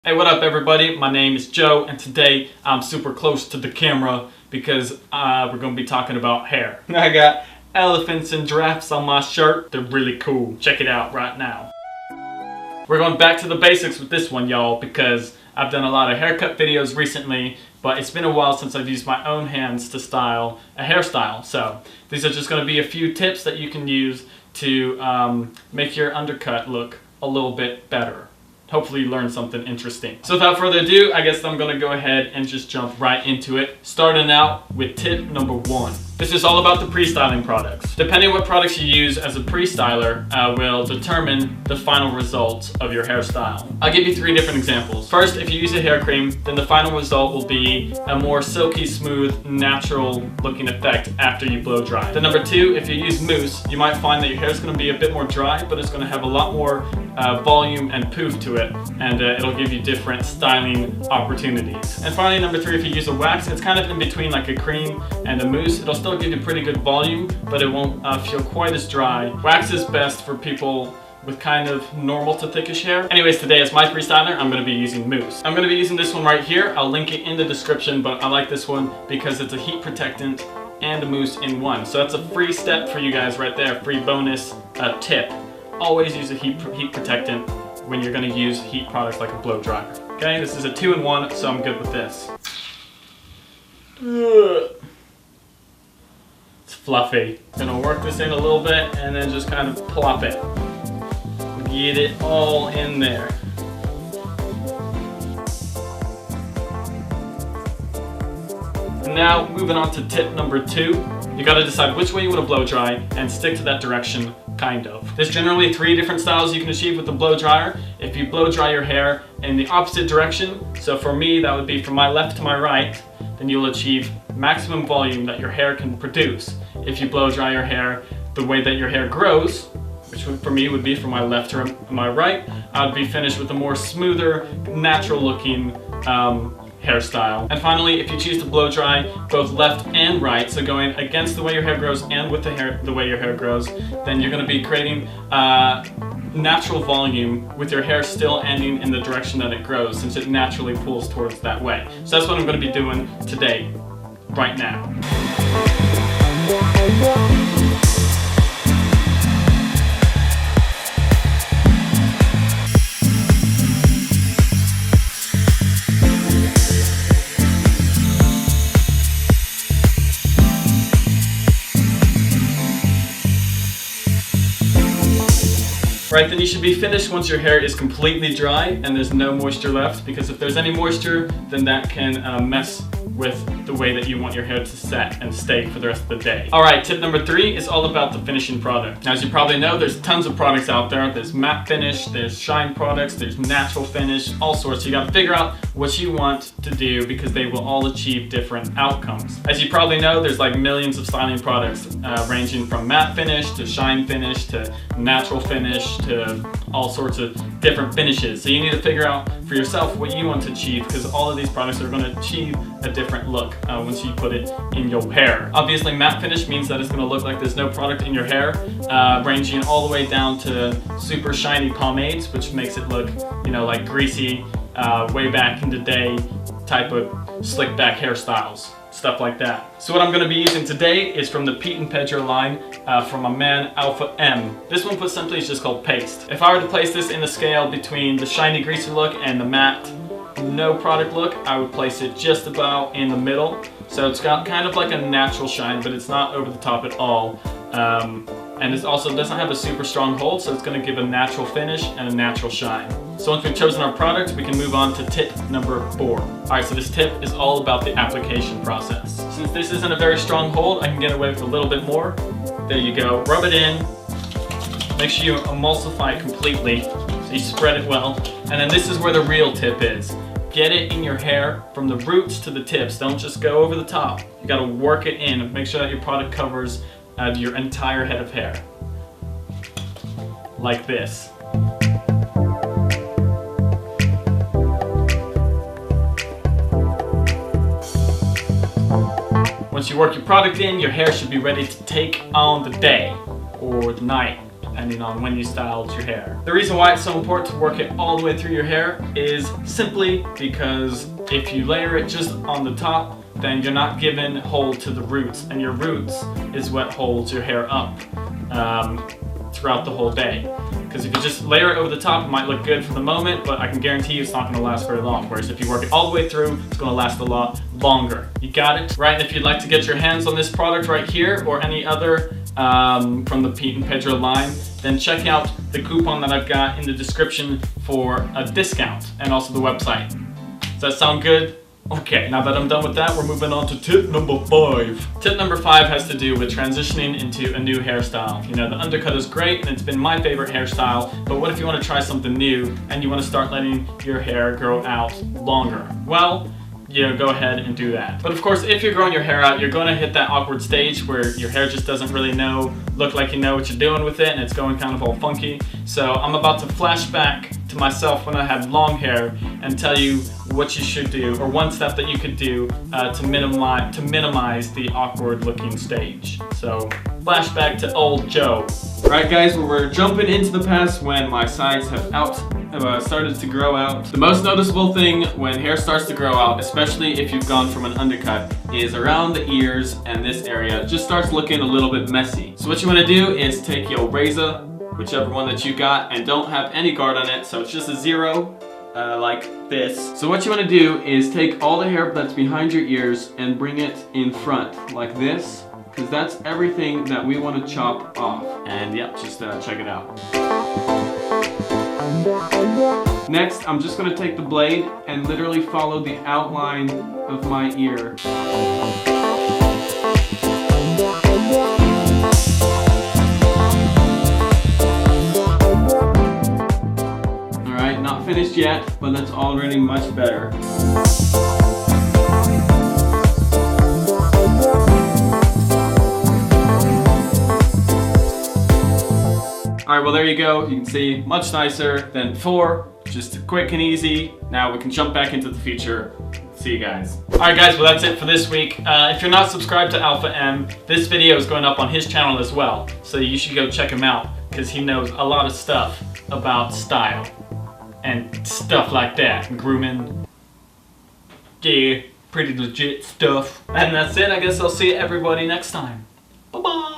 Hey, what up everybody? My name is Joe and today I'm super close to the camera because we're going to be talking about hair. I got elephants and giraffes on my shirt. They're really cool. Check it out right now. We're going back to the basics with this one, y'all, because I've done a lot of haircut videos recently, but it's been a while since I've used my own hands to style a hairstyle. So these are just going to be a few tips that you can use to make your undercut look a little bit better. Hopefully you learned something interesting. So without further ado, I guess I'm gonna go ahead and just jump right into it. Starting out with tip number 1. This is all about the pre-styling products. Depending on what products you use as a pre-styler will determine the final result of your hairstyle. I'll give you 3 different examples. First, if you use a hair cream, then the final result will be a more silky smooth, natural looking effect after you blow dry. Then number 2, if you use mousse, you might find that your hair is gonna be a bit more dry, but it's gonna have a lot more volume and poof to it, and it'll give you different styling opportunities. And finally, number 3, if you use a wax, it's kind of in between like a cream and a mousse. It'll still give you pretty good volume, but it won't feel quite as dry. Wax is best for people with kind of normal to thickish hair. Anyways, today as my pre-styler, I'm going to be using mousse. I'm going to be using this one right here. I'll link it in the description, but I like this one because it's a heat protectant and a mousse in one. So that's a free step for you guys right there, free bonus tip. Always use a heat protectant when you're going to use heat products like a blow dryer. Okay, this is a 2-in-1, so I'm good with this. It's fluffy. Gonna work this in a little bit and then just kind of plop it. Get it all in there. And now moving on to tip number 2. You gotta decide which way you want to blow dry and stick to that direction, kind of. There's generally 3 different styles you can achieve with the blow dryer. If you blow dry your hair in the opposite direction, so for me that would be from my left to my right, then you'll achieve maximum volume that your hair can produce. If you blow dry your hair the way that your hair grows, which for me would be from my left to my right, I'd be finished with a more smoother, natural looking hairstyle. And finally, if you choose to blow dry both left and right, so going against the way your hair grows and with the way your hair grows, then you're going to be creating natural volume with your hair still ending in the direction that it grows, since it naturally pulls towards that way. So that's what I'm going to be doing today, right now. Right, then you should be finished once your hair is completely dry and there's no moisture left, because if there's any moisture, then that can mess with the way that you want your hair to set and stay for the rest of the day. Alright, tip number 3 is all about the finishing product. Now, as you probably know, there's tons of products out there. There's matte finish, there's shine products, there's natural finish, all sorts. You gotta figure out what you want to do because they will all achieve different outcomes. As you probably know, there's like millions of styling products ranging from matte finish to shine finish to natural finish to all sorts of different finishes. So you need to figure out for yourself what you want to achieve, because all of these products are going to achieve a different look once you put it in your hair. Obviously, matte finish means that it's going to look like there's no product in your hair, ranging all the way down to super shiny pomades, which makes it look, you know, like greasy, way back in the day type of slick back hairstyles. Stuff like that. So what I'm going to be using today is from the Pete and Pedro line from my man Alpha M. This one, put simply, is just called paste. If I were to place this in the scale between the shiny greasy look and the matte no product look, I would place it just about in the middle. So it's got kind of like a natural shine, but it's not over the top at all. And it also doesn't have a super strong hold, so it's going to give a natural finish and a natural shine. So once we've chosen our product, we can move on to tip number 4. Alright, so this tip is all about the application process. Since this isn't a very strong hold, I can get away with a little bit more. There you go. Rub it in. Make sure you emulsify it completely, so you spread it well. And then this is where the real tip is. Get it in your hair from the roots to the tips. Don't just go over the top. You gotta work it in. Make sure that your product covers your entire head of hair. Like this. Once you work your product in, your hair should be ready to take on the day or the night, depending on when you styled your hair. The reason why it's so important to work it all the way through your hair is simply because if you layer it just on the top, then you're not giving hold to the roots, and your roots is what holds your hair up throughout the whole day. Because if you just layer it over the top, it might look good for the moment, but I can guarantee you it's not going to last very long. Whereas if you work it all the way through, it's going to last a lot longer. You got it? Right, and if you'd like to get your hands on this product right here, or any other from the Pete and Pedro line, then check out the coupon that I've got in the description for a discount, and also the website. Does that sound good? Okay, now that I'm done with that, we're moving on to tip number 5. Tip number 5 has to do with transitioning into a new hairstyle. You know, the undercut is great and it's been my favorite hairstyle, but what if you want to try something new and you want to start letting your hair grow out longer? Well, go ahead and do that. But of course, if you're growing your hair out, you're going to hit that awkward stage where your hair just doesn't really look like you know what you're doing with it, and it's going kind of all funky. So I'm about to flash back to myself when I had long hair and tell you what you should do, or one step that you could do to minimize the awkward looking stage. So flashback to old Joe. Right guys, we're jumping into the past when my sides have started to grow out. The most noticeable thing when hair starts to grow out, especially if you've gone from an undercut, is around the ears, and this area just starts looking a little bit messy. So what you want to do is take your razor, whichever one that you got, and don't have any guard on it, so it's just a 0 like this. So what you want to do is take all the hair that's behind your ears and bring it in front like this, because that's everything that we want to chop off. And yep, just check it out. Next, I'm just going to take the blade and literally follow the outline of my ear. Alright, not finished yet, but that's already much better. Alright, well there you go. You can see much nicer than before. Just quick and easy. Now we can jump back into the future. See you guys. Alright guys, well that's it for this week. If you're not subscribed to Alpha M, this video is going up on his channel as well. So you should go check him out, because he knows a lot of stuff about style and stuff like that. Grooming. Yeah, pretty legit stuff. And that's it. I guess I'll see everybody next time. Bye-bye.